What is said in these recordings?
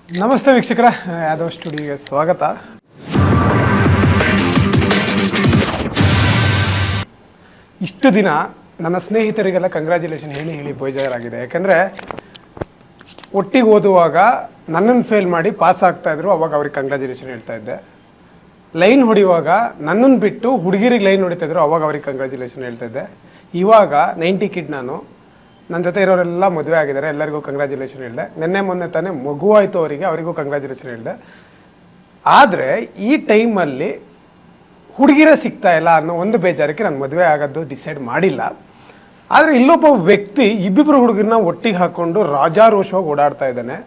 ನಮಸ್ತೆ ವೀಕ್ಷಕರ, ಯಾದವ್ ಸ್ಟುಡಿಯೋಗೆ ಸ್ವಾಗತ. ಇಷ್ಟು ದಿನ ನನ್ನ ಸ್ನೇಹಿತರಿಗೆಲ್ಲ ಕಂಗ್ರ್ಯಾಚುಲೇಷನ್ ಹೇಳಿ ಬೇಜಾರಾಗಿದೆ. ಯಾಕೆಂದರೆ ಒಟ್ಟಿಗೆ ಓದುವಾಗ ನನ್ನನ್ನು ಫೇಲ್ ಮಾಡಿ ಪಾಸ್ ಆಗ್ತಾಯಿದ್ರು, ಅವಾಗ ಅವ್ರಿಗೆ ಕಂಗ್ರ್ಯಾಚುಲೇಷನ್ ಹೇಳ್ತಾ ಇದ್ದೆ. ಲೈನ್ ಹೊಡೆಯುವಾಗ ನನ್ನನ್ನು ಬಿಟ್ಟು ಹುಡುಗಿರಿಗೆ ಲೈನ್ ಹೊಡಿತಾಯಿದ್ರು, ಅವಾಗ ಅವ್ರಿಗೆ ಕಂಗ್ರ್ಯಾಚುಲೇಷನ್ ಹೇಳ್ತಾ ಇದ್ದೆ. ಇವಾಗ 90 ಕಿಡ್ ನಾನು, ನನ್ನ ಜೊತೆ ಇರೋರೆಲ್ಲ ಮದುವೆ ಆಗಿದ್ದಾರೆ, ಎಲ್ಲರಿಗೂ ಕಂಗ್ರ್ಯಾಚುಲೇಷನ್ ಹೇಳಿದೆ. ಮೊನ್ನೆ ತಾನೇ ಮಗುವಾಯಿತು ಅವರಿಗೂ ಕಂಗ್ರ್ಯಾಚುಲೇಷನ್ ಹೇಳಿದೆ. ಆದರೆ ಈ ಟೈಮಲ್ಲಿ ಹುಡುಗಿರೇ ಸಿಗ್ತಾ ಇಲ್ಲ ಅನ್ನೋ ಒಂದು ಬೇಜಾರಕ್ಕೆ ನಾನು ಮದುವೆ ಆಗೋದು ಡಿಸೈಡ್ ಮಾಡಿಲ್ಲ. ಆದರೆ ಇಲ್ಲೊಬ್ಬ ವ್ಯಕ್ತಿ ಇಬ್ಬಿಬ್ಬರು ಹುಡುಗರನ್ನ ಒಟ್ಟಿಗೆ ಹಾಕ್ಕೊಂಡು ರಾಜಾರೋಷವಾಗಿ ಓಡಾಡ್ತಾ ಇದ್ದಾನೆ.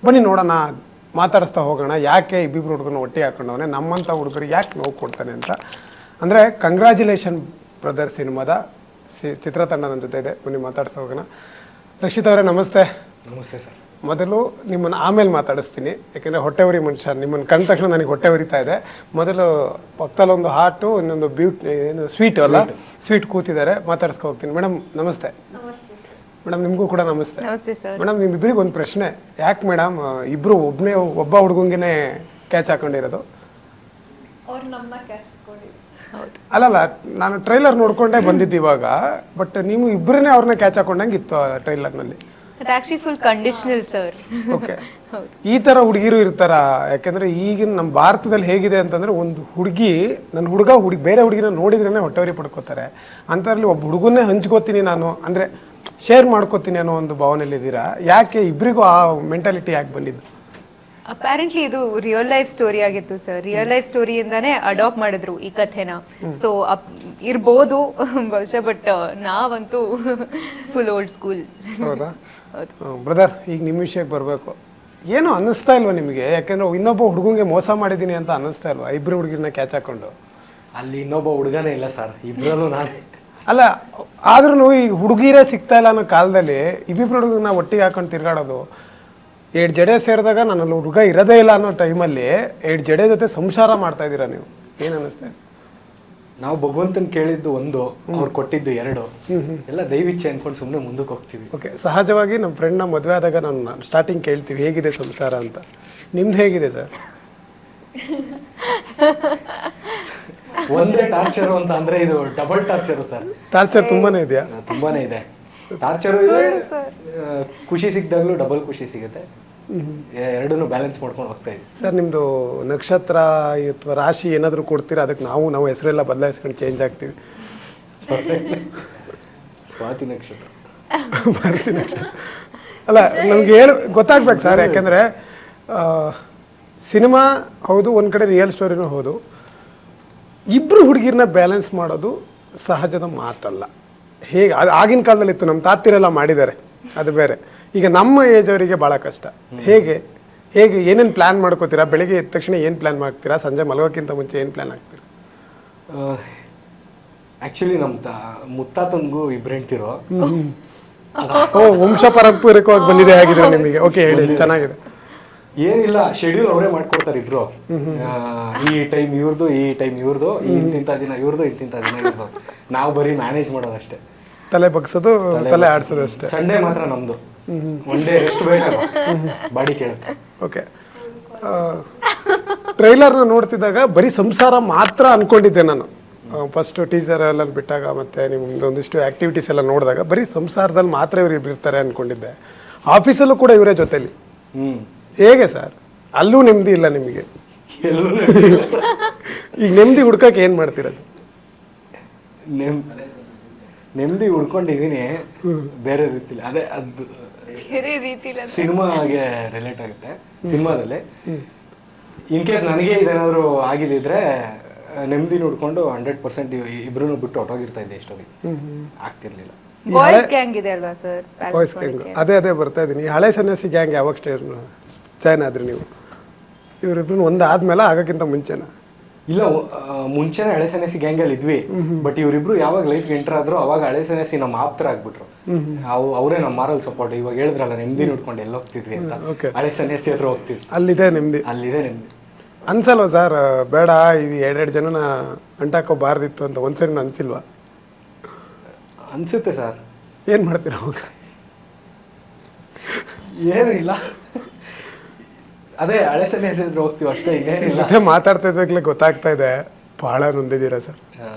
ಬನ್ನಿ ನೋಡೋಣ, ಮಾತಾಡಿಸ್ತಾ ಹೋಗೋಣ. ಯಾಕೆ ಇಬ್ಬಿಬ್ಬರು ಹುಡುಗರನ್ನ ಒಟ್ಟಿಗೆ ಹಾಕೊಂಡವನೇ, ನಮ್ಮಂಥ ಹುಡುಗರಿಗೆ ಯಾಕೆ ನೋವು ಕೊಡ್ತಾನೆ ಅಂತ. ಅಂದರೆ ಕಂಗ್ರ್ಯಾಚುಲೇಷನ್ ಬ್ರದರ್ ಸಿನಿಮಾದ ಚಿತ್ರತಂಡ ನನ್ನ ಜೊತೆ ಇದೆ. ಬನ್ನಿ ಮಾತಾಡ್ತಾ ಹೋಗೋಣ. ರಕ್ಷಿತ್ ಅವರೇ ನಮಸ್ತೆ. ನಮಸ್ತೆ ಸರ್. ಮೊದಲು ನಿಮ್ಮನ್ನು ಆಮೇಲೆ ಮಾತಾಡಿಸ್ತೀನಿ, ಯಾಕೆಂದರೆ ಹೊಟ್ಟೆ ಉರಿ ಮನುಷ್ಯ. ನಿಮ್ಮನ್ನು ಕಂಡ ತಕ್ಷಣ ನನಗೆ ಹೊಟ್ಟೆ ಉರಿತಾ ಇದೆ. ಮೊದಲು ಪಕ್ಕದಲ್ಲೊಂದು ಹಾಟು, ಇನ್ನೊಂದು ಏನು ಸ್ವೀಟು ಅಲ್ಲ, ಸ್ವೀಟ್ ಕೂತಿದ್ದಾರೆ, ಮಾತಾಡಿಸ್ಕೊ ಹೋಗ್ತೀನಿ. ಮೇಡಮ್ ನಮಸ್ತೆ. ಮೇಡಮ್ ನಿಮಗೂ ಕೂಡ ನಮಸ್ತೆ. ಮೇಡಮ್ ನಿಮ್ಮಿಬ್ಬರಿಗೆ ಒಂದು ಪ್ರಶ್ನೆ. ಯಾಕೆ ಮೇಡಮ್ ಇಬ್ಬರು ಒಬ್ಬ ಹುಡುಗಂಗೆ ಕ್ಯಾಚ್ ಹಾಕೊಂಡಿರೋದು? ಅಲ್ಲಲ್ಲ, ನಾನು ಟ್ರೈಲರ್ ನೋಡ್ಕೊಂಡೇ ಬಂದಿದ್ದು ಇವಾಗ, ಬಟ್ ನೀವು ಇಬ್ಬರನ್ನೇ ಅವ್ರನ್ನ ಕ್ಯಾಚ್ ಹಾಕೊಂಡಂಗೆ ಇತ್ತು ಆ ಟ್ರೈಲರ್ನಲ್ಲಿ. ಓಕೆ, ಈ ಥರ ಹುಡುಗಿರು ಇರ್ತಾರ? ಯಾಕೆಂದರೆ ಈಗಿನ ನಮ್ಮ ಭಾರತದಲ್ಲಿ ಹೇಗಿದೆ ಅಂತಂದರೆ, ಒಂದು ಹುಡುಗಿ ನನ್ನ ಹುಡುಗಿ ಬೇರೆ ಹುಡುಗಿನ ನೋಡಿದ್ರೇ ಹೊಟ್ಟೆವರಿ ಪಡ್ಕೋತಾರೆ. ಅಂಥದ್ರಲ್ಲಿ ಒಬ್ಬ ಹುಡುಗನ್ನೇ ಹಂಚ್ಕೋತೀನಿ ನಾನು, ಅಂದರೆ ಶೇರ್ ಮಾಡ್ಕೋತೀನಿ ಅನ್ನೋ ಒಂದು ಭಾವನೆಯಲ್ಲಿದ್ದೀರಾ. ಯಾಕೆ ಇಬ್ಬರಿಗೂ ಆ ಮೆಂಟಾಲಿಟಿ ಯಾಕೆ ಬಂದಿದ್ದು? ಅಪ್ಯಾರೆಂಟ್ಲಿ ಇದು ರಿಯಲ್ ಲೈಫ್ ಸ್ಟೋರಿ ಆಗಿತ್ತು ಸರ್. ರಿಯಲ್ ಲೈಫ್ ಸ್ಟೋರಿಯಿಂದಾನೇ ಅಡಾಪ್ಟ್ ಮಾಡಿದ್ರು ಈ ಕಥೆನ. ಸೊ ಇರ್ಬೋದು ಬಹುಶಃ, ಬಟ್ ನಾವಂತೂ ಫುಲ್ ಓಲ್ಡ್ ಸ್ಕೂಲ್. ಹೌದಾ ಬ್ರದರ್, ಈಗ ನಿಮ್ಮ ವಿಷಯಕ್ಕೆ ಬರಬೇಕು. ಏನು ಅನ್ನಿಸ್ತಾ ಇಲ್ವಾ ನಿಮಗೆ? ಯಾಕೆಂದ್ರೆ ಇನ್ನೊಬ್ಬ ಹುಡುಗಂಗೆ ಮೋಸ ಮಾಡಿದ್ದೀನಿ ಅಂತ ಅನ್ನಿಸ್ತಾ ಇಲ್ವಾ ಇಬ್ಬರು ಹುಡುಗಿರನ್ನ ಕ್ಯಾಚ್ ಹಾಕೊಂಡು? ಅಲ್ಲಿ ಇನ್ನೊಬ್ಬ ಹುಡುಗನೇ ಇಲ್ಲ ಸರ್, ಇಬ್ಬರಲ್ಲೂ ನಾನು. ಅಲ್ಲ, ಆದ್ರೂ ಈ ಹುಡುಗಿರೇ ಸಿಗ್ತಾ ಇಲ್ಲ ಅನ್ನೋ ಕಾಲದಲ್ಲಿ ಇಬ್ಬಿಬ್ರು ಹುಡುಗರನ್ನ ಒಟ್ಟಿಗೆ ಹಾಕೊಂಡು ತಿರ್ಗಾಡೋದು, 2 ಜಡೆ ಸೇರಿದಾಗ ನನ್ನಲ್ಲಿ ಹುಡುಗ ಇರೋದೇ ಇಲ್ಲ ಅನ್ನೋ ಟೈಮಲ್ಲಿ 2 ಜಡೆ ಜೊತೆ ಸಂಸಾರ ಮಾಡ್ತಾ ಇದ್ದೀರಾ ನೀವು. ಏನು ಅನ್ನಿಸ್ತಾ ಇದೆ? ನಾವು ಭಗವಂತನ ಕೇಳಿದ್ದು 1, ಅವ್ರು ಕೊಟ್ಟಿದ್ದು 2. ಎಲ್ಲ ದೈವಿಚ್ಛೆ ಅನ್ಕೊಂಡು ಸುಮ್ಮನೆ ಮುಂದಕ್ಕೆ ಹೋಗ್ತೀವಿ. ಓಕೆ, ಸಹಜವಾಗಿ ನಮ್ಮ ಫ್ರೆಂಡ್ನ ಮದುವೆ ಆದಾಗ ನಾನು ಸ್ಟಾರ್ಟಿಂಗ್ ಕೇಳ್ತೀವಿ ಹೇಗಿದೆ ಸಂಸಾರ ಅಂತ. ನಿಮ್ದು ಹೇಗಿದೆ ಸರ್? ಒಂದೇ ಟಾರ್ಚರ್ ಅಂತ ಅಂದ್ರೆ ಇದು ಡಬಲ್ ಟಾರ್ಚರ್ ಸರ್. ಟಾರ್ಚರ್ ತುಂಬಾನೇ ಇದೆಯಾ? ತುಂಬಾನೇ ಇದೆ. ಟಾರ್ಚರ್ ಇದೆ, ಖುಷಿ ಸಿಕ್ಕಿದಾಗಲೂ ಡಬಲ್ ಖುಷಿ ಸಿಗುತ್ತೆ. ಎರಡನ್ನೂ ಬ್ಯಾಲೆನ್ಸ್ ಮಾಡ್ಕೊಂಡು ಹೋಗ್ತಾ ಇದ್ದೀವಿ ಸರ್. ನಿಮ್ಮದು ನಕ್ಷತ್ರ ಅಥವಾ ರಾಶಿ ಏನಾದರೂ ಕೊಡ್ತೀರಾ? ಅದಕ್ಕೆ ನಾವು ಹೆಸರೆಲ್ಲ ಬದಲಾಯಿಸ್ಕೊಂಡು ಚೇಂಜ್ ಆಗ್ತೀವಿ. ಸ್ವಾತಿ ನಕ್ಷತ್ರ, ಭಾರತಿ ನಕ್ಷತ್ರ. ಅಲ್ಲ, ನಮ್ಗೆ ಗೊತ್ತಾಗ್ಬೇಕು ಸರ್. ಯಾಕೆಂದರೆ ಸಿನಿಮಾ ಹೌದು, ಒಂದು ಕಡೆ ರಿಯಲ್ ಸ್ಟೋರಿನೂ ಹೌದು. ಇಬ್ಬರು ಹುಡುಗಿರನ್ನ ಬ್ಯಾಲೆನ್ಸ್ ಮಾಡೋದು ಸಹಜದ ಮಾತಲ್ಲ. ಹೇಗೆ ಆಗಿನ ಕಾಲದಲ್ಲಿ ಇತ್ತು, ನಮ್ಮ ತಾತಿರೆಲ್ಲ ಮಾಡಿದ್ದಾರೆ, ಅದು ಬೇರೆ. ಈಗ ನಮ್ಮ ಏಜ್ ಅವರಿಗೆ ಭಾಳ ಕಷ್ಟ. ಹೇಗೆ ಏನೇನು ಪ್ಲ್ಯಾನ್ ಮಾಡ್ಕೋತೀರಾ? ಬೆಳಿಗ್ಗೆ ಎದ್ದ ತಕ್ಷಣ ಏನು ಪ್ಲ್ಯಾನ್ ಮಾಡ್ತೀರಾ? ಸಂಜೆ ಮಲಗೋಕ್ಕಿಂತ ಮುಂಚೆ ಏನು ಪ್ಲ್ಯಾನ್ ಆಗ್ತೀರಾ? ಆ್ಯಕ್ಚುಲಿ ನಮ್ಮ ಮುತ್ತಾತನಿಗೂ 2 ಹೆಂಡ್ತಿರು. ವಂಶ ಪಾರಂಪರಿಕವಾಗಿ ಬಂದಿದೆ ಆಗಿದ್ರೆ ನಿಮಗೆ. ಓಕೆ, ಹೇಳಿ, ಚೆನ್ನಾಗಿದೆ. ಏನಿಲ್ಲ, ಶೆಡ್ಯೂಲ್ ಅವರೇ ಮಾಡ್ಕೊಡ್ತಾರೆ ಇಬ್ರು. ಈ ಟೈಮ್ ಇವ್ರದ್ದು, ಈ ಟೈಮ್ ಇವ್ರದ್ದು, ಇಂತಿಂಥ ದಿನ ಇವ್ರದ್ದು, ಇಂತಿಂಥ ದಿನ ಇವ್ರದ್ದು. ನಾವು ಬರೀ ಮ್ಯಾನೇಜ್ ಮಾಡೋದಷ್ಟೇ, ತಲೆ ಬಗ್ಸೋದು, ತಲೆ ಆಡ್ಸೋದು ಅಷ್ಟೇ. ಸಂಡೇ ಮಾತ್ರ ನಮ್ದು, ಒನ್ ಡೇ ರೆಸ್ಟ್ ಬೇಕಲ್ಲ, ಬಾಡಿ ಕೇಳುತ್ತೆ. ಓಕೆ, ಟ್ರೈಲರ್ನ ನೋಡ್ತಿದ್ದಾಗ ಬರೀ ಸಂಸಾರ ಮಾತ್ರ ಅನ್ಕೊಂಡಿದ್ದೆ ನಾನು. ಫಸ್ಟ್ ಟೀಸರ್ ಎಲ್ಲ ಬಿಟ್ಟಾಗ ಮತ್ತೆ ನಿಮ್ದು ಒಂದಿಷ್ಟು ಆ್ಯಕ್ಟಿವಿಟೀಸ್ ಎಲ್ಲ ನೋಡಿದಾಗ ಬರೀ ಸಂಸಾರದಲ್ಲಿ ಮಾತ್ರ ಇವ್ರು ಇರ್ತಾರೆ ಅಂದ್ಕೊಂಡಿದ್ದೆ. ಆಫೀಸಲ್ಲೂ ಕೂಡ ಇವರೇ ಜೊತೆಲಿ. ಹೇಗೆ ಸರ್? ಅಲ್ಲೂ ನೆಮ್ಮದಿ ಇಲ್ಲ ನಿಮಗೆ? ಈಗ ನೆಮ್ಮದಿ ಹುಡ್ಕಕ್ಕೆ ಏನು ಮಾಡ್ತೀರಾ ಸರ್? ನೆಮ್ಮದಿ ಉಳ್ಕೊಂಡಿದ್ದೀನಿ ಬೇರೆ ರೀತಿಲಿ. ಅದೇ ಅದು ಸಿನಿಮಾಗೆ ರಿಲೇಟ್ ಆಗುತ್ತೆ. ಸಿನಿಮಾದಲ್ಲಿ ಇನ್ ಕೇಸ್ ನನಗೆ ಇದೇನಾದ್ರು ಆಗಿದ್ರೆ ನೆಮ್ಮದಿ ನೋಡ್ಕೊಂಡು 100% ಇಬ್ರು ಬಿಟ್ಟು ಹೊಟ್ಟೋಗಿರ್ತಾ ಇದ್ದೆ. ಎಷ್ಟೊಂದು ಆಗ್ತಿರ್ಲಿಲ್ಲ. ಬಾಯ್ಸ್ ಗ್ಯಾಂಗ್ ಇದೆ ಅಲ್ವಾ ಸರ್? ಬಾಯ್ಸ್ ಗ್ಯಾಂಗ್, ಅದೇ ಬರ್ತಾ ಇದ್ದೀನಿ. ಈ ಹಳೆ ಸನ್ಯಾಸಿ ಗ್ಯಾಂಗ್ ಯಾವಾಗ ಜಾಯ್ನ್ ಆದ್ರಿ ನೀವು? ಇವರಿಬ್ರು ಒಂದಾದ್ಮೇಲೆ ಆಗೋಕ್ಕಿಂತ ಮುಂಚೆನಾ? ಇಲ್ಲ, ಮುಂಚೆನೆ ಹಳೆ ಸನ್ಯಾಸಿ ಗ್ಯಾಂಗಲ್ಲಿ ಇದ್ವಿ. ಬಟ್ ಇವರಿಬ್ರು ಯಾವಾಗ ಲೈಫ್ ಎಂಟರ್ ಆದ್ರು ಅವಾಗ ಹಳೆ ಸನ್ಯಾಸಿ ನಮ್ಮ ಆಪ್ತರ ಆಗ್ಬಿಟ್ರು. ಅವರೇ ನಮ್ಮ ಮಾರಲ್ ಸಪೋರ್ಟ್. ಇವಾಗ ಹೇಳಿದ್ರಲ್ಲ, ನೆಮ್ಮದಿ ನೋಡ್ಕೊಂಡು ಎಲ್ಲ ಹೋಗ್ತಿದ್ವಿ ಅಂತ, ಹಳೆ ಸನ್ಯಾಸಿ ಹತ್ರ ಹೋಗ್ತಿದ್ವಿ. ಅಲ್ಲಿದೆ ನೆಮ್ಮದಿ. ಅನ್ಸಲ್ವಾ ಸರ್? ಬೇಡ, ಇದು 2 ಜನನ ಅಂಟಾಕೋಬಾರ್ದಿತ್ತು ಅಂತ ಒಂದ್ಸರಿ ಅನ್ಸಿಲ್ವಾ? ಅನ್ಸುತ್ತೆ ಸರ್. ಏನು ಮಾಡ್ತೀರ ಅವಾಗ? ಏನು ಇಲ್ಲ, ಅದೇ ಹಳೆ ಸನ್ಯಾಸಿ ಇದ್ರೆ ಹೋಗ್ತೀವಿ ಅಷ್ಟೇ, ಇನ್ನೇನಿಲ್ಲ. ಜೊತೆ ಮಾತಾಡ್ತಾ ಇದ್ದಾಗಲೇ ಗೊತ್ತಾಗ್ತಾ ಇದೆ ಭಾಳ ನೊಂದಿದ್ದೀರಾ ಸರ್.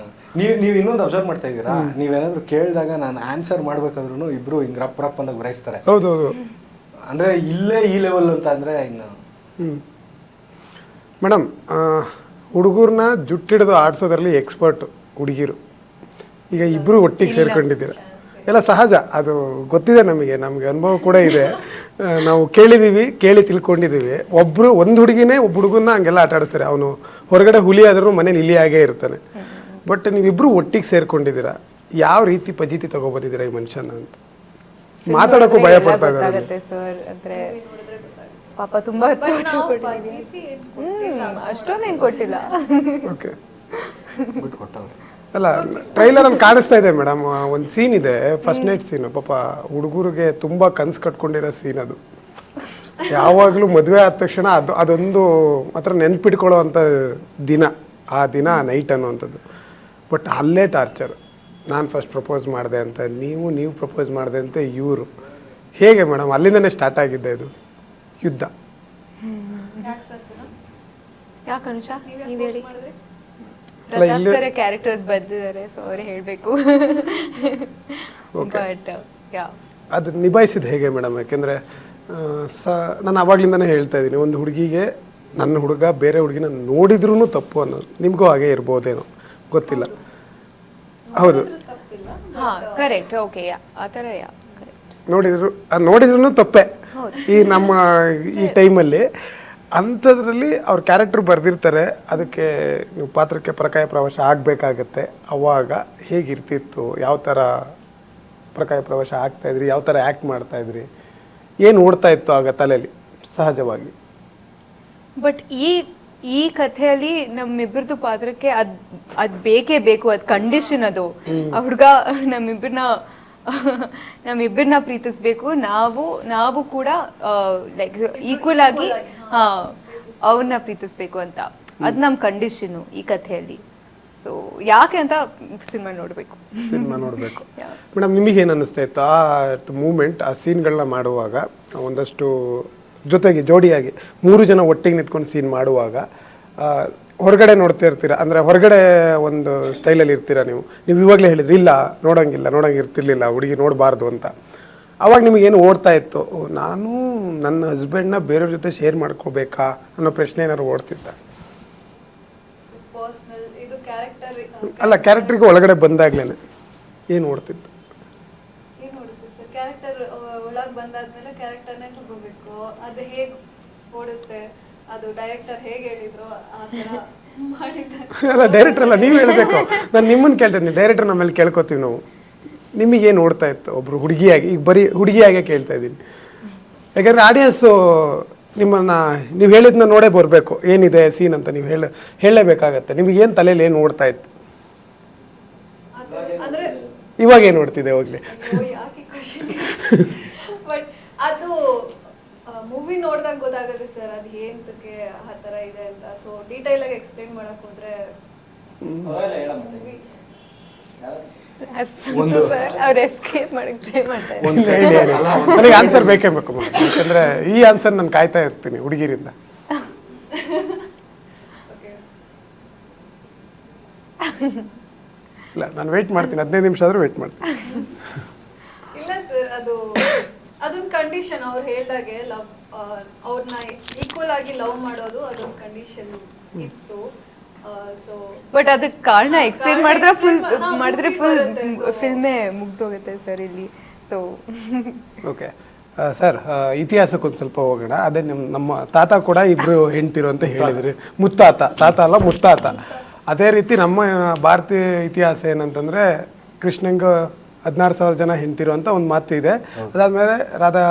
ನೀವು ಇನ್ನೊಂದು ಅಬ್ಸರ್ವ್ ಮಾಡ್ತಾ ಇದ್ದೀರಾ, ನೀವೇನಾದ್ರು ಕೇಳಿದಾಗ ನಾನು ಆನ್ಸರ್ ಮಾಡ್ಬೇಕಾದ್ರೂ ಇಬ್ರು ಹಿಂಗ್ ರಪ್ ರಪ್ ಅಂದಾಗ ಬರೆಸ್ತಾರೆ. ಹೌದೌದು. ಅಂದ್ರೆ ಇಲ್ಲೇ ಈ ಲೆವೆಲ್ ಅಂತ ಅಂದ್ರೆ ಇನ್ನು. ಮೇಡಮ್, ಹುಡುಗರನ್ನ ಜುಟ್ಟಿಡಿದು ಆಡಿಸೋದ್ರಲ್ಲಿ ಎಕ್ಸ್ಪರ್ಟ್ ಹುಡುಗಿರು. ಈಗ ಇಬ್ಬರು ಒಟ್ಟಿಗೆ ಸೇರ್ಕೊಂಡಿದ್ದೀರ, ಎಲ್ಲ ಸಹಜ, ಅದು ಗೊತ್ತಿದೆ ನಮಗೆ ಅನುಭವ ಕೂಡ ಇದೆ. ನಾವು ಕೇಳಿ ತಿಳ್ಕೊಂಡಿದ್ದೀವಿ. ಒಂದು ಹುಡುಗಿನೇ ಒಬ್ಬ ಹುಡುಗನ್ನ ಹಂಗೆಲ್ಲ ಆಟ ಆಡಿಸ್ತಾರೆ. ಅವನು ಹೊರಗಡೆ ಹುಲಿ ಆದ್ರೂ ಮನೇಲಿ ಇಲಿ ಆಗೇ ಇರ್ತಾನೆ. ಬಟ್ ನೀವಿಬ್ರು ಒಟ್ಟಿಗೆ ಸೇರ್ಕೊಂಡಿದ್ದೀರಾ, ಯಾವ ರೀತಿ ಪಜಿತಿ ತಗೊಬಂದಿದ್ದೀರಾ ಈ ಮನುಷ್ಯನ ಅಂತ ಮಾತಾಡೋಕ್ಕೂ ಭಯ ಪಡ್ತಾ ಇದ್ದಾರೆ ಸರ್. ಅಂದ್ರೆ ಪಾಪ ತುಂಬಾ ಅಷ್ಟೊಂದೇನು ಕೊಟ್ಟಿಲ್ಲ. ಓಕೆ, ಅಲ್ಲ ಟ್ರೈಲರಲ್ಲಿ ಕಾಣಿಸ್ತಾ ಇದೆ ಮೇಡಮ್, ಒಂದು ಸೀನ್ ಇದೆ, ಫಸ್ಟ್ ನೈಟ್ ಸೀನು. ಪಾಪ ಹುಡುಗರಿಗೆ ತುಂಬ ಕನ್ಸು ಕಟ್ಕೊಂಡಿರೋ ಸೀನ್ ಅದು. ಯಾವಾಗಲೂ ಮದುವೆ ಆದ ತಕ್ಷಣ ಅದೊಂದು ಮಾತ್ರ ನೆನ್ಪಿಟ್ಕೊಳ್ಳೋ ಅಂಥ ದಿನ, ಆ ದಿನ ನೈಟ್ ಅನ್ನುವಂಥದ್ದು. ಬಟ್ ಅಲ್ಲೇ ಟಾರ್ಚರ್. ನಾನು ಫಸ್ಟ್ ಪ್ರಪೋಸ್ ಮಾಡಿದೆ ಅಂತ ನೀವು ಪ್ರಪೋಸ್ ಮಾಡಿದೆ ಅಂತ ಇವರು. ಹೇಗೆ ಮೇಡಮ್, ಅಲ್ಲಿಂದನೇ ಸ್ಟಾರ್ಟ್ ಆಗಿದ್ದೆ ಇದು ಯುದ್ಧ? ಯಾಕೆ ಅನುಷಾ ನೀವು ಹೇಳಿ. ಪ್ರತಾಪ್ ಸರ್ ಕ್ಯಾರೆಕ್ಟರ್ಸ್ ಬಂದಿದ್ದಾರೆ, ಸೊ ಅವರೇ ಹೇಳಬೇಕು. ಬಟ್ ಅದು ನಿಭಾಯಿಸಿದ ಹೇಗೆ ಮೇಡಮ್? ಯಾಕೆಂದರೆ ನಾನು ಆವಾಗ್ಲಿಂದನೇ ಹೇಳ್ತಾ ಇದ್ದೀನಿ, ಒಂದು ಹುಡುಗಿಗೆ ನನ್ನ ಹುಡುಗ ಬೇರೆ ಹುಡುಗಿನ ನೋಡಿದ್ರೂ ತಪ್ಪು ಅನ್ನೋದು. ನಿಮಗೂ ಹಾಗೆ ಇರ್ಬೋದೇನೋ ಗೊತ್ತಿಲ್ಲ. ಹೌದು, ಕರೆಕ್ಟ್. ಓಕೆ, ಆ ಥರ ನೋಡಿದ್ರು ತಪ್ಪೆ ಈ ಟೈಮಲ್ಲಿ. ಅಂಥದ್ರಲ್ಲಿ ಅವ್ರ ಕ್ಯಾರೆಕ್ಟರ್ ಬರೆದಿರ್ತಾರೆ, ಅದಕ್ಕೆ ನೀವು ಪಾತ್ರಕ್ಕೆ ಪ್ರಕಾಯ ಪ್ರವೇಶ ಆಗಬೇಕಾಗತ್ತೆ. ಅವಾಗ ಹೇಗಿರ್ತಿತ್ತು, ಯಾವ ಥರ ಪ್ರಕಾಯ ಪ್ರವೇಶ ಆಗ್ತಾಯಿದ್ರಿ, ಯಾವ ಥರ ಆ್ಯಕ್ಟ್ ಮಾಡ್ತಾಯಿದ್ರಿ, ಏನು ಓಡ್ತಾ ಇತ್ತು ಆಗ ತಲೆಯಲ್ಲಿ ಸಹಜವಾಗಿ? ಬಟ್ ಈ ಕಥೆಯಲ್ಲಿ ನಮ್ಮಿಬ್ಬರದು ಪಾತ್ರಕ್ಕೆ ಅದ್ ಬೇಕೇ ಬೇಕು, ಅದ್ ಕಂಡೀಷನ್. ಅದು ಆ ಹುಡುಗ ನಮ್ಮಿಬ್ಬರನ್ನ ಪ್ರೀತಿಸ್ಬೇಕು, ನಾವು ಕೂಡ ಲೈಕ್ ಈಕ್ವಲ್ ಆಗಿ ಅವ್ರನ್ನ ಪ್ರೀತಿಸ್ಬೇಕು ಅಂತ. ಅದ್ ನಮ್ ಕಂಡೀಷನು ಈ ಕಥೆಯಲ್ಲಿ. ಸೊ ಯಾಕೆ ಅಂತ ಸಿನಿಮಾ ನೋಡ್ಬೇಕು. ಮೇಡಮ್, ನಿಮಗೇನು ಅನ್ನಿಸ್ತಾ ಇತ್ತು ಆ ಮೂಮೆಂಟ್, ಆ ಸೀನ್ಗಳನ್ನ ಮಾಡುವಾಗ? ಒಂದಷ್ಟು ಜೊತೆಗೆ ಜೋಡಿಯಾಗಿ 3 ಜನ ಒಟ್ಟಿಗೆ ನಿಂತ್ಕೊಂಡು ಸೀನ್ ಮಾಡುವಾಗ ಹೊರಗಡೆ ನೋಡ್ತಾ ಇರ್ತೀರ, ಅಂದರೆ ಹೊರಗಡೆ ಒಂದು ಸ್ಟೈಲಲ್ಲಿ ಇರ್ತೀರ ನೀವು ಇವಾಗಲೇ ಹೇಳಿದ್ರಿ ಇಲ್ಲ ನೋಡಂಗೆ ಇರ್ತಿರ್ಲಿಲ್ಲ, ಹುಡುಗಿ ನೋಡಬಾರ್ದು ಅಂತ. ಅವಾಗ ನಿಮಗೇನು ಓಡ್ತಾ ಇತ್ತು? ನಾನು ನನ್ನ ಹಸ್ಬೆಂಡ್ನ ಬೇರೆಯವ್ರ ಜೊತೆ ಶೇರ್ ಮಾಡ್ಕೋಬೇಕಾ ಅನ್ನೋ ಪ್ರಶ್ನೆ ಏನಾದ್ರು ಓಡ್ತಿತ್ತ? ಅಲ್ಲ, ಕ್ಯಾರೆಕ್ಟ್ರಿಗೆ ಒಳಗಡೆ ಬಂದಾಗ್ಲೇನೆ ಏನು ಓಡ್ತಿತ್ತು? ಕ್ಯಾರೆಕ್ಟರ್ ಒಳಗೆ ಬಂದಾದ್ಮೇಲೆ ಕ್ಯಾರೆಕ್ಟರ್ನೇ ತಗೋಬೇಕು. ಅದು ಹೇಗೆ ಓಡುತ್ತೆ, ಅದು ಡೈರೆಕ್ಟರ್ ಹೇಗೆ ಹೇಳಿದ್ರು ಆ ಥರ ಮಾಡಿದ್ದಾರೆ. ಅಲ್ಲ, ಡೈರೆಕ್ಟರ್ ಅಲ್ಲ, ನೀವು ಹೇಳಬೇಕು. ನಾನು ನಿಮ್ಮನ್ನು ಕೇಳ್ತೀನಿ, ಡೈರೆಕ್ಟರ್ ನಮ್ಮಲ್ಲಿ ಕೇಳ್ಕೊತೀವಿ ನಾವು. ನಿಮಗೇನು ಓಡ್ತಾ ಇತ್ತು ಒಬ್ರು ಹುಡುಗಿಯಾಗಿ? ಈಗ ಬರೀ ಹುಡುಗಿಯಾಗೆ ಕೇಳ್ತಾ ಇದ್ದೀನಿ, ಯಾಕಂದರೆ ಆಡಿಯನ್ಸು ನೀವು ಹೇಳಿದ್ನ ನೋಡೇ ಬರಬೇಕು ಏನಿದೆ ಸೀನ್ ಅಂತ. ನೀವು ಹೇಳಲೇಬೇಕಾಗತ್ತೆ. ನಿಮಗೇನು ತಲೆಯಲ್ಲಿ ಏನು ಓಡ್ತಾ ಇತ್ತು? ಇವಾಗ ಏನು ಓಡ್ತಿದೆ ಹೋಗ್ಲಿ? ಬಟ್ ಅದು ಮೂವಿ ನೋಡಿದಾಗ ಗೊತ್ತಾಗುತ್ತೆ ಸರ್, ಅದು ಏನಕ್ಕೆ ಆ ಥರ ಇದೆ ಅಂತ. ಸೊ ಡೀಟೈಲ್ ಆಗಿ ಎಕ್ಸ್ಪ್ಲೇನ್ ಮಾಡಕ್ ಹೋದ್ರೆ ನನಗೆ ಆನ್ಸರ್ ಬೇಕೇ ಬೇಕು, ಯಾಕಂದ್ರೆ ಈ ಆನ್ಸರ್ ನಾನು ಕಾಯ್ತಾ ಇರ್ತೀನಿ ಹುಡುಗಿರಿಂದ. ಇಲ್ಲ, ನಾನು ವೇಟ್ ಮಾಡ್ತೀನಿ, 15 ನಿಮಿಷ ಆದ್ರೂ ವೇಟ್ ಮಾಡ್ತೀನಿ. ಇಲ್ಲ ಸರ್, ಅದೊಂದು ಕಂಡೀಷನ್. ಅವ್ರು ಹೇಳ್ದಾಗೆ ಲವ್, ಅವ್ರನ್ನ ಈಕ್ವಲ್ ಆಗಿ ಲವ್ ಮಾಡೋದು ಅದೊಂದು ಕಂಡೀಷನ್ ಇತ್ತು. ಬಟ್ ಅದಕ್ಕೆ ಕಾರಣ ಎಕ್ಸ್ಪ್ಲೇನ್ ಮಾಡಿದ್ರೆ ಫುಲ್ ಫಿಲ್ಮೇ ಮುಗ್ದೋಗುತ್ತೆ ಸರ್ ಇಲ್ಲಿ. ಸೊ ಓಕೆ ಸರ್, ಇತಿಹಾಸಕ್ಕೊಂದು ಸ್ವಲ್ಪ ಹೋಗೋಣ. ಅದೇ ನಮ್ಮ ತಾತ ಕೂಡ ಇಬ್ರು ಹೆಣ್ತಿರು ಅಂತ ಹೇಳಿದ್ರಿ. ತಾತ ಅಲ್ಲ ಮುತ್ತಾತ. ಅದೇ ರೀತಿ ನಮ್ಮ ಭಾರತೀಯ ಇತಿಹಾಸ ಏನಂತಂದ್ರೆ ಕೃಷ್ಣಂಗೆ 16,000 ಜನ ಹೆಣ್ತಿರು ಅಂತ ಒಂದು ಮಾತು ಇದೆ. ಅದಾದ್ಮೇಲೆ ರಾಧಾ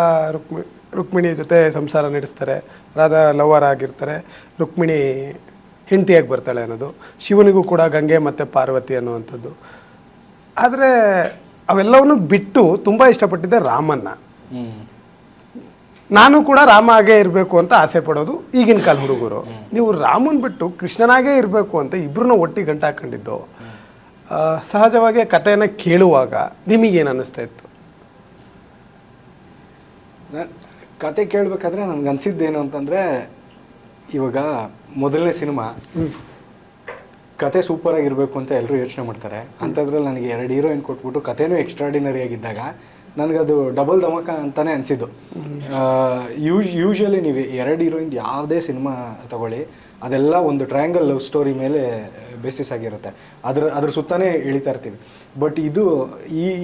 ರುಕ್ಮಿಣಿ ಜೊತೆ ಸಂಸಾರ ನಡೆಸ್ತಾರೆ, ರಾಧಾ ಲವರ್ ಆಗಿರ್ತಾರೆ, ರುಕ್ಮಿಣಿ ಹೆಂಡತಿಯಾಗಿ ಬರ್ತಾಳೆ ಅನ್ನೋದು. ಶಿವನಿಗೂ ಕೂಡ ಗಂಗೆ ಮತ್ತು ಪಾರ್ವತಿ ಅನ್ನುವಂಥದ್ದು. ಆದರೆ ಅವೆಲ್ಲವನ್ನು ಬಿಟ್ಟು ತುಂಬ ಇಷ್ಟಪಟ್ಟಿದ್ದೆ ರಾಮನ್ನ. ನಾನು ಕೂಡ ರಾಮ ಆಗೇ ಇರಬೇಕು ಅಂತ ಆಸೆ ಪಡೋದು ಈಗಿನ ಕಾಲ ಹುಡುಗರು. ನೀವು ರಾಮನ್ ಬಿಟ್ಟು ಕೃಷ್ಣನಾಗೇ ಇರಬೇಕು ಅಂತ ಇಬ್ಬರನ್ನ ಒಟ್ಟಿಗೆ ಗಂಟು ಹಾಕೊಂಡಿದ್ದು. ಸಹಜವಾಗಿ ಕಥೆಯನ್ನು ಕೇಳುವಾಗ ನಿಮಗೇನು ಅನ್ನಿಸ್ತಾ ಇತ್ತು? ಕತೆ ಕೇಳಬೇಕಾದ್ರೆ ನನ್ಗೆ ಅನ್ಸಿದ್ದೇನು ಅಂತಂದರೆ, ಇವಾಗ ಮೊದಲನೇ ಸಿನಿಮಾ ಕತೆ ಸೂಪರ್ ಆಗಿರ್ಬೇಕು ಅಂತ ಎಲ್ಲರೂ ಯೋಚನೆ ಮಾಡ್ತಾರೆ. ಅಂಥದ್ರಲ್ಲಿ ನನಗೆ 2 ಹೀರೋಯಿನ್ ಕೊಟ್ಬಿಟ್ಟು ಕತೆನೂ ಎಕ್ಸ್ಟ್ರಾಡಿನರಿ ಆಗಿದ್ದಾಗ ನನಗದು ಡಬಲ್ ಧಮಾಕ ಅಂತಾನೆ ಅನಿಸಿದ್ದು. ಯೂಶ್ವಲಿ ನೀವು 2 ಹೀರೋಯಿನ್ ಯಾವುದೇ ಸಿನಿಮಾ ತಗೊಳ್ಳಿ, ಅದೆಲ್ಲ ಒಂದು ಟ್ರಯಾಂಗಲ್ ಲವ್ ಸ್ಟೋರಿ ಮೇಲೆ ಬೇಸಿಸ್ ಆಗಿರುತ್ತೆ. ಅದ್ರ ಸುತ್ತಾನೇ ಎಳಿತಾ ಇರ್ತೀವಿ. ಬಟ್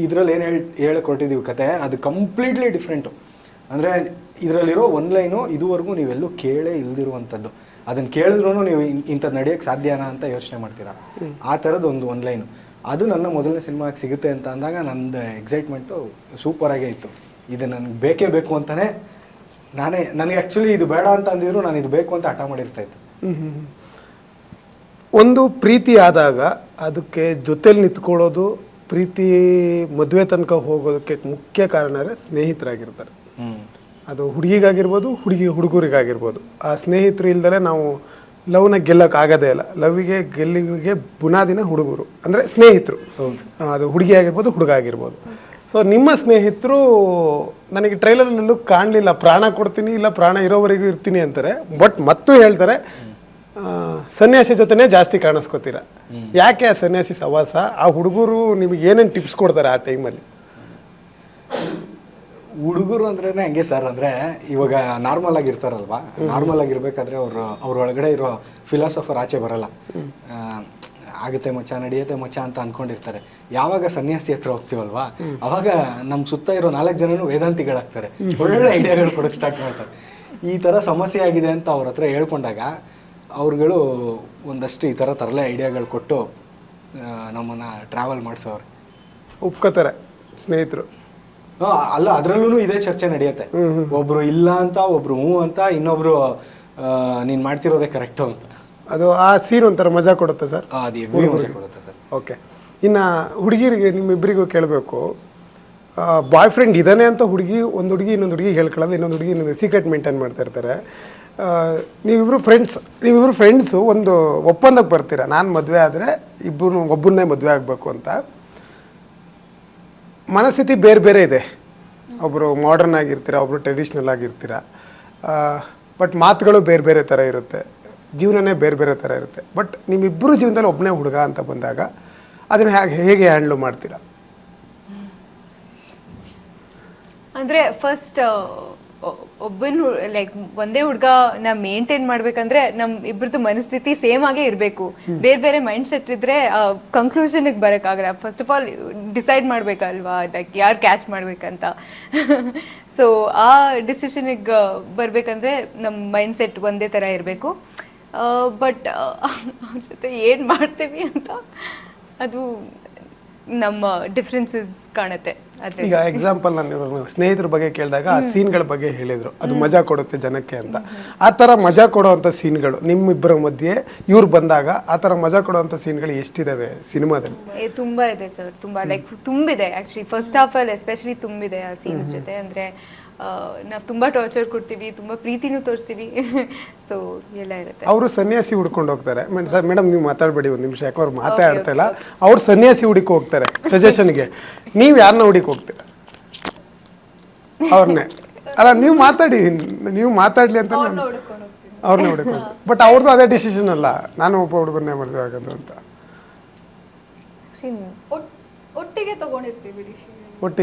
ಇದರಲ್ಲಿ ಏನು ಹೇಳಿಕೊಟ್ಟಿದ್ದೀವಿ ಕತೆ, ಅದು ಕಂಪ್ಲೀಟ್ಲಿ ಡಿಫ್ರೆಂಟು. ಅಂದರೆ ಇದರಲ್ಲಿರೋ ಒಂದು ಲೈನು ಇದುವರೆಗೂ ನೀವೆಲ್ಲೂ ಕೇಳೇ ಇಲ್ದಿರುವಂಥದ್ದು. ಅದನ್ನು ಕೇಳಿದ್ರೂ ನೀವು ಇಂಥದ್ದು ನಡೆಯೋಕ್ಕೆ ಸಾಧ್ಯನಾ ಅಂತ ಯೋಚನೆ ಮಾಡ್ತೀರಾ. ಆ ಥರದ್ದು ಒಂದು ಲೈನು ಅದು ನನ್ನ ಮೊದಲನೇ ಸಿನಿಮಾಗೆ ಸಿಗುತ್ತೆ ಅಂತ ಅಂದಾಗ ನಂದು ಎಕ್ಸೈಟ್ಮೆಂಟು ಸೂಪರಾಗೇ ಇತ್ತು. ಇದು ನನಗೆ ಬೇಕೇ ಬೇಕು ಅಂತಲೇ ನನಗೆ ಆ್ಯಕ್ಚುಲಿ ಇದು ಬೇಡ ಅಂತ ಅಂದಿದ್ರು ನಾನು ಇದು ಬೇಕು ಅಂತ ಹಠ ಮಾಡಿರ್ತಾ ಇದ್ದೆ. ಒಂದು ಪ್ರೀತಿ ಆದಾಗ ಅದಕ್ಕೆ ಜೊತೆಲಿ ನಿಂತ್ಕೊಳ್ಳೋದು, ಪ್ರೀತಿ ಮದುವೆ ತನಕ ಹೋಗೋದಕ್ಕೆ ಮುಖ್ಯ ಕಾರಣ ಸ್ನೇಹಿತರಾಗಿರ್ತಾರೆ. ಅದು ಹುಡುಗಿಗಾಗಿರ್ಬೋದು, ಹುಡುಗರಿಗಾಗಿರ್ಬೋದು. ಆ ಸ್ನೇಹಿತರು ಇಲ್ದಲೆ ನಾವು ಲವ್ನ ಗೆಲ್ಲಕ್ಕಾಗೋದೇ ಇಲ್ಲ. ಲವ್ವಿಗೆ ಗೆಲ್ಲಿಗೆ ಬುನಾದಿನ ಹುಡುಗರು ಅಂದರೆ ಸ್ನೇಹಿತರು. ಅದು ಹುಡುಗಿ ಆಗಿರ್ಬೋದು, ಹುಡುಗ ಆಗಿರ್ಬೋದು. ಸೊ ನಿಮ್ಮ ಸ್ನೇಹಿತರು ನನಗೆ ಟ್ರೈಲರ್ನಲ್ಲೂ ಕಾಣಲಿಲ್ಲ, ಪ್ರಾಣ ಕೊಡ್ತೀನಿ ಇಲ್ಲ ಪ್ರಾಣ ಇರೋವರೆಗೂ ಇರ್ತೀನಿ ಅಂತಾರೆ. ಬಟ್ ಮತ್ತೂ ಹೇಳ್ತಾರೆ ಸನ್ಯಾಸಿ ಜೊತೆನೇ ಜಾಸ್ತಿ ಕಾಣಿಸ್ಕೋತೀರ. ಯಾಕೆ ಆ ಸನ್ಯಾಸಿ ಸವಾಸ? ಆ ಹುಡುಗರು ನಿಮಗೆ ಏನೇನು ಟಿಪ್ಸ್ ಕೊಡ್ತಾರೆ ಆ ಟೈಮಲ್ಲಿ? ಹುಡುಗರು ಅಂದ್ರೇ ಹಂಗೆ ಸರ್. ಅಂದರೆ ಇವಾಗ ನಾರ್ಮಲ್ ಆಗಿರ್ತಾರಲ್ವಾ, ನಾರ್ಮಲ್ ಆಗಿರ್ಬೇಕಾದ್ರೆ ಅವ್ರ ಒಳಗಡೆ ಇರೋ ಫಿಲಾಸಫರ್ ಆಚೆ ಬರಲ್ಲ. ಆಗುತ್ತೆ ಮಚ್ಚ, ನಡೆಯುತ್ತೆ ಮಚ್ಚ ಅಂತ ಅನ್ಕೊಂಡಿರ್ತಾರೆ. ಯಾವಾಗ ಸನ್ಯಾಸಿ ಹತ್ರ ಹೋಗ್ತೀವಲ್ವಾ, ಅವಾಗ ನಮ್ಮ ಸುತ್ತ ಇರೋ 4 ಜನನು ವೇದಾಂತಿಗಳಾಗ್ತಾರೆ. ಒಳ್ಳೊಳ್ಳೆ ಐಡಿಯಾಗಳು ಕೊಡೋಕೆ ಸ್ಟಾರ್ಟ್ ಮಾಡ್ತಾರೆ. ಈ ಥರ ಸಮಸ್ಯೆ ಆಗಿದೆ ಅಂತ ಅವ್ರ ಹತ್ರ ಹೇಳ್ಕೊಂಡಾಗ ಅವ್ರುಗಳು ಒಂದಷ್ಟು ಈ ಥರ ತರಲೆ ಐಡಿಯಾಗಳು ಕೊಟ್ಟು ನಮ್ಮನ್ನು ಟ್ರಾವೆಲ್ ಮಾಡಿಸೋರು. ಒಪ್ಕೋತಾರೆ ಸ್ನೇಹಿತರು. ಅಲ್ಲ, ಅದ್ರಲ್ಲೂ ಇದೇ ಚರ್ಚೆ ನಡೆಯುತ್ತೆ. ಒಬ್ರು ಇಲ್ಲ ಅಂತ, ಒಬ್ರು ಹ್ಞೂ ಅಂತ, ಇನ್ನೊಬ್ರು ನೀನ್ ಮಾಡ್ತಿರೋದೇ ಕರೆಕ್ಟು ಅಂತ. ಅದು ಆ ಸೀನ್ ಒಂಥರ ಮಜಾ ಕೊಡುತ್ತೆ ಸರ್. ಕೊಡುತ್ತೆ ಸರ್. ಓಕೆ, ಇನ್ನು ಹುಡುಗಿರಿಗೆ ನಿಮ್ಮಿಬ್ಬರಿಗೂ ಕೇಳಬೇಕು. ಬಾಯ್ ಫ್ರೆಂಡ್ ಇದ್ದಾನೆ ಅಂತ ಒಂದು ಹುಡುಗಿ ಇನ್ನೊಂದು ಹುಡುಗಿ ಹೇಳ್ಕೊಳ್ಳೋದು, ಇನ್ನೊಂದು ಹುಡುಗಿ ಇನ್ನೊಂದು ಸೀಕ್ರೆಟ್ ಮೇಂಟೈನ್ ಮಾಡ್ತಾ ಇರ್ತಾರೆ. ನೀವಿಬ್ರು ಫ್ರೆಂಡ್ಸು ಒಂದು ಒಪ್ಪಂದಕ್ಕೆ ಬರ್ತೀರಾ, ನಾನು ಮದುವೆ ಆದರೆ ಒಬ್ಬನ್ನೇ ಮದುವೆ ಆಗಬೇಕು ಅಂತ. ಮನಸ್ಥಿತಿ ಬೇರೆ ಬೇರೆ ಇದೆ. ಒಬ್ಬರು ಮಾಡರ್ನ್ ಆಗಿರ್ತೀರ, ಒಬ್ಬರು ಟ್ರೆಡಿಷ್ನಲ್ ಆಗಿರ್ತೀರ. ಬಟ್ ಮಾತುಗಳು ಬೇರೆ ಬೇರೆ ಥರ ಇರುತ್ತೆ, ಜೀವನನೇ ಬೇರೆ ಬೇರೆ ಥರ ಇರುತ್ತೆ. ಬಟ್ ನಿಮ್ಮಿಬ್ಬರು ಜೀವನದಲ್ಲಿ ಒಬ್ಬನೇ ಹುಡುಗ ಅಂತ ಬಂದಾಗ ಅದನ್ನು ಹೇಗೆ ಹ್ಯಾಂಡ್ಲ್ ಮಾಡ್ತೀರಾ? ಅಂದರೆ ಫಸ್ಟ್ ಒಬ್ಬನ ಲೈಕ್ ಒಂದೇ ಹುಡುಗ ನಾವು ಮೇಂಟೈನ್ ಮಾಡ್ಬೇಕಂದ್ರೆ ನಮ್ಮ ಇಬ್ಬರದ್ದು ಮನಸ್ಥಿತಿ ಸೇಮ್ ಆಗೇ ಇರಬೇಕು. ಬೇರೆ ಬೇರೆ ಮೈಂಡ್ ಸೆಟ್ ಇದ್ರೆ ಕನ್ಕ್ಲೂಷನ್ಗೆ ಬರೋಕ್ಕಾಗಲ್ಲ. ಫಸ್ಟ್ ಆಫ್ ಆಲ್ ಡಿಸೈಡ್ ಮಾಡ್ಬೇಕಲ್ವಾ, ಲೈಕ್ ಯಾರು ಕ್ಯಾಚ್ ಮಾಡ್ಬೇಕಂತ. ಸೊ ಆ ಡಿಸಿಷನಿಗೆ ಬರಬೇಕಂದ್ರೆ ನಮ್ಮ ಮೈಂಡ್ ಸೆಟ್ ಒಂದೇ ಥರ ಇರಬೇಕು. ಬಟ್ ಅವ್ರ ಜೊತೆ ಏನು ಮಾಡ್ತೀವಿ ಅಂತ ಅದು ನಮ್ಮ ಡಿಫ್ರೆನ್ಸಸ್ ಕಾಣುತ್ತೆ. ಈಗ ಎಕ್ಸಾಂಪಲ್ ನಾನು ಸ್ನೇಹಿತರ ಬಗ್ಗೆ ಕೇಳಿದಾಗ ಆ ಸೀನ್ಗಳ ಬಗ್ಗೆ ಹೇಳಿದ್ರು, ಅದು ಮಜಾ ಕೊಡುತ್ತೆ ಜನಕ್ಕೆ ಅಂತ. ಆ ಥರ ಮಜಾ ಕೊಡುವಂಥ ಸೀನ್ಗಳು ನಿಮ್ಮಿಬ್ಬರ ಮಧ್ಯೆ ಇವ್ರು ಬಂದಾಗ ಆ ಥರ ಮಜಾ ಕೊಡುವಂಥ ಸೀನ್ಗಳು ಎಷ್ಟಿದಾವೆ ಸಿನಿಮಾದಲ್ಲಿ? ತುಂಬಾ ಇದೆ ಸರ್, ತುಂಬಾ ಲೈಕ್ ತುಂಬಿದೆ. ಆ್ಯಕ್ಚುಲಿ ಫಸ್ಟ್ ಹಾಫ್ ಅಲ್ಲಿ ಎಸ್ಪೆಷಲಿ ತುಂಬಿದೆ ಆ ಸೀನ್ಸ್ ಜೊತೆ. ಅಂದರೆ ನಾವು ತುಂಬಾ ಟಾರ್ಚರ್ ಕೊಡ್ತೀವಿ, ತುಂಬಾ ಪ್ರೀತಿನೂ ತೋರಿಸ್ತೀವಿ. ಸೊ ಎಲ್ಲ ಇರುತ್ತೆ. ಅವರು ಸನ್ಯಾಸಿ ಹುಡ್ಕೊಂಡು ಹೋಗ್ತಾರೆ. ಸರ್ ಮೇಡಮ್ ನೀವು ಮಾತಾಡಬೇಡಿ ಒಂದು ನಿಮಿಷ, ಯಾಕೆ ಅವ್ರು ಮಾತಾಡ್ತಾ ಇಲ್ಲ. ಅವ್ರು ಸನ್ಯಾಸಿ ಹುಡುಕಿ ಹೋಗ್ತಾರೆ ಸಜೆಷನ್ಗೆ, ನೀವು ಯಾರನ್ನ ಹುಡುಕಿ ಹೋಗ್ತೀರಾ? ಅವ್ರನ್ನೇ ಅಲ್ಲ, ನೀವು ಮಾತಾಡ್ಲಿ ಅಂತ ಅವ್ರನ್ನ ಹುಡುಕಿ. ಬಟ್ ಅವ್ರದ್ದು ಅದೇ ಡಿಸಿಷನ್ ಅಲ್ಲ, ನಾನು ಒಬ್ಬ ಹುಡುಗನ್ನೇ ಮದುವೆ ಆಗೋದು ಅಂತ. ಒಟ್ಟಿಗೆ ತಗೊಂಡಿರ್ತೀವಿ.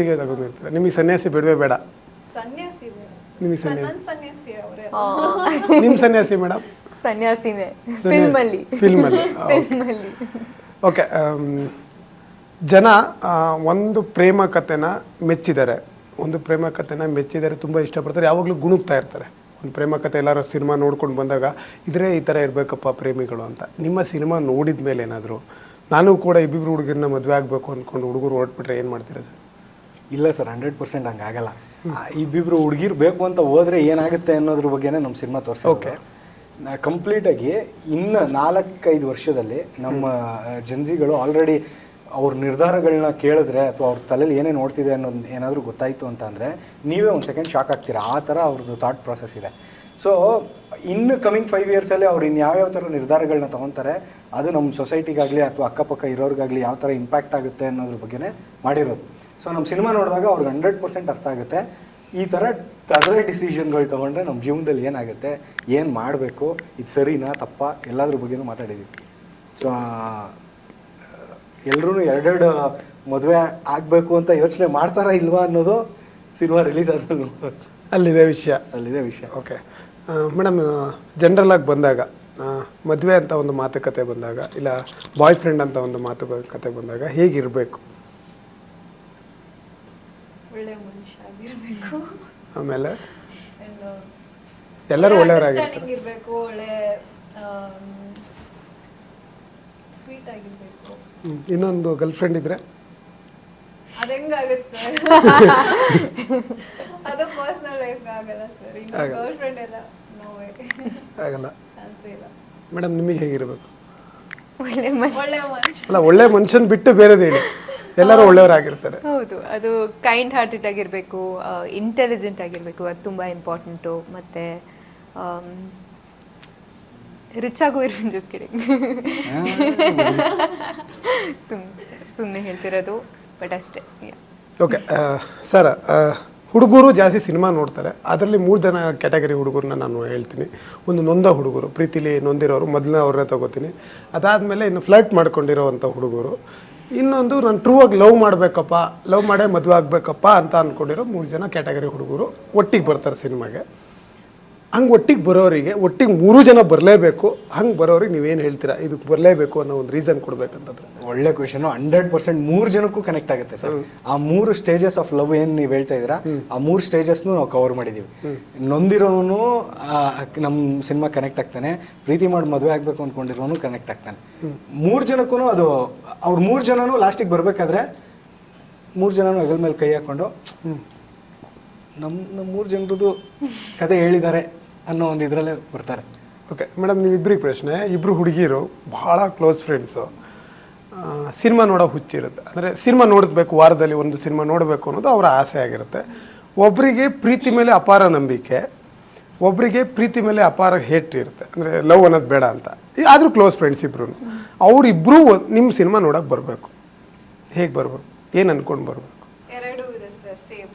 ನಿಮಗೆ ಸನ್ಯಾಸಿ ಬಿಡವೇ ಬೇಡ? ಸನ್ಯಾಸಿ ನಿಮಗೆ ಸನ್ಯಾಸಿ ಅವರೇ. ನಿಮ್ಮ ಸನ್ಯಾಸಿ ಮೇಡಮ್? ಸನ್ಯಾಸಿನೇ ಫಿಲ್ಮಲ್ಲಿ. ಓಕೆ, ಜನ ಒಂದು ಪ್ರೇಮ ಕಥೆನ ಮೆಚ್ಚಿದ್ದಾರೆ, ತುಂಬ ಇಷ್ಟಪಡ್ತಾರೆ, ಯಾವಾಗಲೂ ಗುಣುಕ್ತಾ ಇರ್ತಾರೆ. ಒಂದು ಪ್ರೇಮ ಕಥೆ ಎಲ್ಲರೂ ಸಿನಿಮಾ ನೋಡ್ಕೊಂಡು ಬಂದಾಗ ಇದ್ರೆ ಈ ಥರ ಇರಬೇಕಪ್ಪ ಪ್ರೇಮಿಗಳು ಅಂತ. ನಿಮ್ಮ ಸಿನಿಮಾ ನೋಡಿದ ಮೇಲೆ ಏನಾದರೂ ನಾನು ಕೂಡ ಇಬ್ಬಿಬ್ರು ಹುಡುಗರನ್ನ ಮದುವೆ ಆಗಬೇಕು ಅಂದ್ಕೊಂಡು ಹುಡುಗರು ಹೊರಟ್ಬಿಟ್ರೆ ಏನು ಮಾಡ್ತೀರಾ ಸರ್? ಇಲ್ಲ ಸರ್, 100% ಹಂಗಾಗಲ್ಲ. ಇಬ್ಬಿಬ್ರು ಹುಡುಗಿರು ಬೇಕು ಅಂತ ಹೋದ್ರೆ ಏನಾಗುತ್ತೆ ಅನ್ನೋದ್ರ ಬಗ್ಗೆನೇ ನಮ್ಮ ಸಿನಿಮಾ ತೋರಿಸಿ. ಓಕೆ, ಕಂಪ್ಲೀಟಾಗಿ ಇನ್ನು 4-5 ವರ್ಷದಲ್ಲಿ ನಮ್ಮ ಜನ್ಸಿಗಳು ಆಲ್ರೆಡಿ ಅವ್ರ ನಿರ್ಧಾರಗಳನ್ನ ಕೇಳಿದ್ರೆ ಅಥವಾ ಅವ್ರ ತಲೆಯಲ್ಲಿ ಏನೇನು ನೋಡ್ತಿದೆ ಅನ್ನೋದು ಏನಾದರೂ ಗೊತ್ತಾಯಿತು ಅಂತ ಅಂದರೆ ನೀವೇ ಒಂದು ಸೆಕೆಂಡ್ ಶಾಕ್ ಆಗ್ತೀರಾ. ಆ ಥರ ಅವ್ರದ್ದು ಥಾಟ್ ಪ್ರಾಸೆಸ್ ಇದೆ. ಸೊ ಇನ್ನು ಕಮಿಂಗ್ 5 ಇಯರ್ಸಲ್ಲಿ ಅವ್ರು ಇನ್ನು ಯಾವ್ಯಾವ ಥರ ನಿರ್ಧಾರಗಳನ್ನ ತೊಗೊತಾರೆ, ಅದು ನಮ್ಮ ಸೊಸೈಟಿಗಾಗಲಿ ಅಥವಾ ಅಕ್ಕಪಕ್ಕ ಇರೋರಿಗಾಗಲಿ ಯಾವ ಥರ ಇಂಪ್ಯಾಕ್ಟ್ ಆಗುತ್ತೆ ಅನ್ನೋದ್ರ ಬಗ್ಗೆನೇ ಮಾಡಿರೋದು. ಸೊ ನಮ್ಮ ಸಿನಿಮಾ ನೋಡಿದಾಗ ಅವ್ರಿಗೆ 100% ಅರ್ಥ ಆಗುತ್ತೆ. ಈ ಥರ ತಗಡೆ ಡಿಸಿಷನ್ಗಳು ತೊಗೊಂಡ್ರೆ ನಮ್ಮ ಜೀವನದಲ್ಲಿ ಏನಾಗುತ್ತೆ, ಏನು ಮಾಡಬೇಕು, ಇದು ಸರಿನಾ ತಪ್ಪಾ ಎಲ್ಲದ್ರ ಬಗ್ಗೆನೂ ಮಾತಾಡಿದ್ದೀವಿ. ಸೊ ಎಲ್ಲರೂ ಎರಡೆರಡು ಮದುವೆ ಆಗಬೇಕು ಅಂತ ಯೋಚನೆ ಮಾಡ್ತಾರಾ ಇಲ್ವಾ ಅನ್ನೋದು ಸಿನಿಮಾ ರಿಲೀಸ್ ಆದ್ಮೇಲೆ ಅಲ್ಲಿದೆ ವಿಷಯ. ಓಕೆ ಮೇಡಮ್, ಜನರಲ್ ಆಗಿ ಬಂದಾಗ ಮದುವೆ ಅಂತ ಒಂದು ಮಾತುಕತೆ ಬಂದಾಗ, ಇಲ್ಲ ಬಾಯ್ ಫ್ರೆಂಡ್ ಅಂತ ಒಂದು ಮಾತುಕತೆ ಬಂದಾಗ ಹೇಗಿರಬೇಕು? ಒಳ್ಳೆ ಮನುಷ್ಯ ಆಗಿರ್ಬೇಕು, ಆಮೇಲೆ ಎಲ್ಲರೂ ಒಳ್ಳೆಯವರಾಗಿರ್ತಾರೆ, ಇರಬೇಕು, ಒಳ್ಳೆ ಸ್ವೀಟ್ ಆಗಿರ್ಬೇಕು. ಇನ್ನೊಂದು ಗರ್ಲ್ ಫ್ರೆಂಡ್ ಇದ್ರೆ ಅದೆಂಗಾಗುತ್ತೆ ಸರ್? ಅದು ಪರ್ಸನಲ್ ಲೈಫ್ ಆಗಲ್ಲ ಸರ್. ಇನ್ನು ಗರ್ಲ್ ಫ್ರೆಂಡ್ ಎಲ್ಲ ಆಗಲ್ಲ. ಚಾನ್ಸೇ ಇಲ್ಲ. ಮೇಡಮ್, ನಿಮಗೆ ಹೇಗಿರಬೇಕು? ಒಳ್ಳೆ ಒಳ್ಳೆ ಮನುಷ್ಯ. ಅಲ್ಲ, ಒಳ್ಳೆ ಮನುಷ್ಯನ್ ಬಿಟ್ಟು ಬೇರೆದು ಹೇಳಿ. ಎಲ್ಲರೂ ಒಳ್ಳೆಯವರಾಗಿರ್ತಾರೆ. ಹೌದು, ಅದು ಕೈಂಡ್ ಹಾರ್ಟೆಡ್ ಆಗಿರಬೇಕು, ಇಂಟೆಲಿಜೆಂಟ್ ಆಗಿರಬೇಕು, ಅದು ತುಂಬ ಇಂಪಾರ್ಟೆಂಟು. ಮತ್ತು ರಿಚ್ ಆಗು ಇರ್ತೀನಿ. ಜಸ್ಟ್ ಕಿಡಿಂಗ್, ಸುಮ್ಮನೆ ಹೇಳ್ತಿರೋದು, ಬಟ್ ಅಷ್ಟೇ. ಓಕೆ ಸರ್, ಹುಡುಗರು ಜಾಸ್ತಿ ಸಿನಿಮಾ ನೋಡ್ತಾರೆ. ಅದರಲ್ಲಿ 3 ಜನ ಕ್ಯಾಟಗರಿ ಹುಡುಗರನ್ನ ನಾನು ಹೇಳ್ತೀನಿ. ಒಂದು ನೊಂದ ಹುಡುಗರು, ಪ್ರೀತಿಲಿ ನೊಂದಿರೋರು, ಮೊದಲನೇ ಅವ್ರನ್ನೇ ತಗೋತೀನಿ. ಅದಾದಮೇಲೆ ಇನ್ನು ಫ್ಲರ್ಟ್ ಮಾಡ್ಕೊಂಡಿರೋವಂಥ ಹುಡುಗರು. ಇನ್ನೊಂದು ನಾನು ಟ್ರೂ ಆಗಿ ಲವ್ ಮಾಡಬೇಕಪ್ಪ, ಲವ್ ಮಾಡೇ ಮದುವೆ ಆಗಬೇಕಪ್ಪ ಅಂತ ಅಂದ್ಕೊಂಡಿರೋ 3 ಜನ ಕ್ಯಾಟಗರಿ ಹುಡುಗರು ಒಟ್ಟಿಗೆ ಬರ್ತಾರೆ ಸಿನಿಮಾಗೆ. ಹಂಗೆ ಒಟ್ಟಿಗೆ ಬರೋರಿಗೆ, ಒಟ್ಟಿಗೆ 3 ಜನ ಬರಲೇಬೇಕು, ಹಂಗೆ ಬರೋರಿಗೆ ನೀವೇನು ಹೇಳ್ತೀರಾ? ಇದಕ್ಕೆ ಬರಲೇಬೇಕು ಅನ್ನೋ ಒಂದು ರೀಸನ್ ಕೊಡ್ಬೇಕಂತಂದ್ರೆ. ಒಳ್ಳೆ ಕ್ವೆಶನ್. 100% 3 ಜನಕ್ಕೂ ಕನೆಕ್ಟ್ ಆಗುತ್ತೆ ಸರ್. ಆ 3 ಸ್ಟೇಜಸ್ ಆಫ್ ಲವ್ ಏನು ನೀವು ಹೇಳ್ತಾ ಇದ್ದೀರಾ, ಆ 3 ಸ್ಟೇಜಸ್ನು ನಾವು ಕವರ್ ಮಾಡಿದ್ದೀವಿ. ನೊಂದಿರೋನು ನಮ್ಮ ಸಿನಿಮಾ ಕನೆಕ್ಟ್ ಆಗ್ತಾನೆ, ಪ್ರೀತಿ ಮಾಡಿ ಮದುವೆ ಆಗಬೇಕು ಅಂದ್ಕೊಂಡಿರೋನು ಕನೆಕ್ಟ್ ಆಗ್ತಾನೆ. 3 ಜನಕ್ಕೂ ಅದು, ಅವ್ರು 3 ಜನನೂ ಲಾಸ್ಟಿಗೆ ಬರಬೇಕಾದ್ರೆ 3 ಜನನೂ ಹೆಗಲ ಮೇಲೆ ಕೈ ಹಾಕ್ಕೊಂಡು ನಮ್ಮ 3 ಜನರದು ಕತೆ ಹೇಳಿದ್ದಾರೆ ಅನ್ನೋ ಒಂದು ಇದರಲ್ಲೇ ಬರ್ತಾರೆ. ಓಕೆ ಮೇಡಮ್, ನೀವಿಬ್ಬರಿಗೆ ಪ್ರಶ್ನೆ. ಇಬ್ಬರು ಹುಡುಗಿರು ಭಾಳ ಕ್ಲೋಸ್ ಫ್ರೆಂಡ್ಸು. ಸಿನಿಮಾ ನೋಡೋ ಹುಚ್ಚಿರುತ್ತೆ. ಅಂದರೆ ಸಿನಿಮಾ ನೋಡಬೇಕು, ವಾರದಲ್ಲಿ ಒಂದು ಸಿನಿಮಾ ನೋಡಬೇಕು ಅನ್ನೋದು ಅವರ ಆಸೆ ಆಗಿರುತ್ತೆ. ಒಬ್ಬರಿಗೆ ಪ್ರೀತಿ ಮೇಲೆ ಅಪಾರ ನಂಬಿಕೆ, ಒಬ್ಬರಿಗೆ ಪ್ರೀತಿ ಮೇಲೆ ಅಪಾರ ಹೇಟ್ ಇರುತ್ತೆ. ಅಂದರೆ ಲವ್ ಅನ್ನೋದು ಬೇಡ ಅಂತ. ಆದರೂ ಕ್ಲೋಸ್ ಫ್ರೆಂಡ್ಸ್ ಇಬ್ಬರು. ಅವರಿಬ್ಬರು ನಿಮ್ಮ ಸಿನಿಮಾ ನೋಡೋಕೆ ಬರಬೇಕು. ಹೇಗೆ ಬರಬೇಕು? ಏನು ಅಂದ್ಕೊಂಡು ಬರಬೇಕು? ಎರಡೂ ಇದೆ ಸರ್, ಸೇಮ್.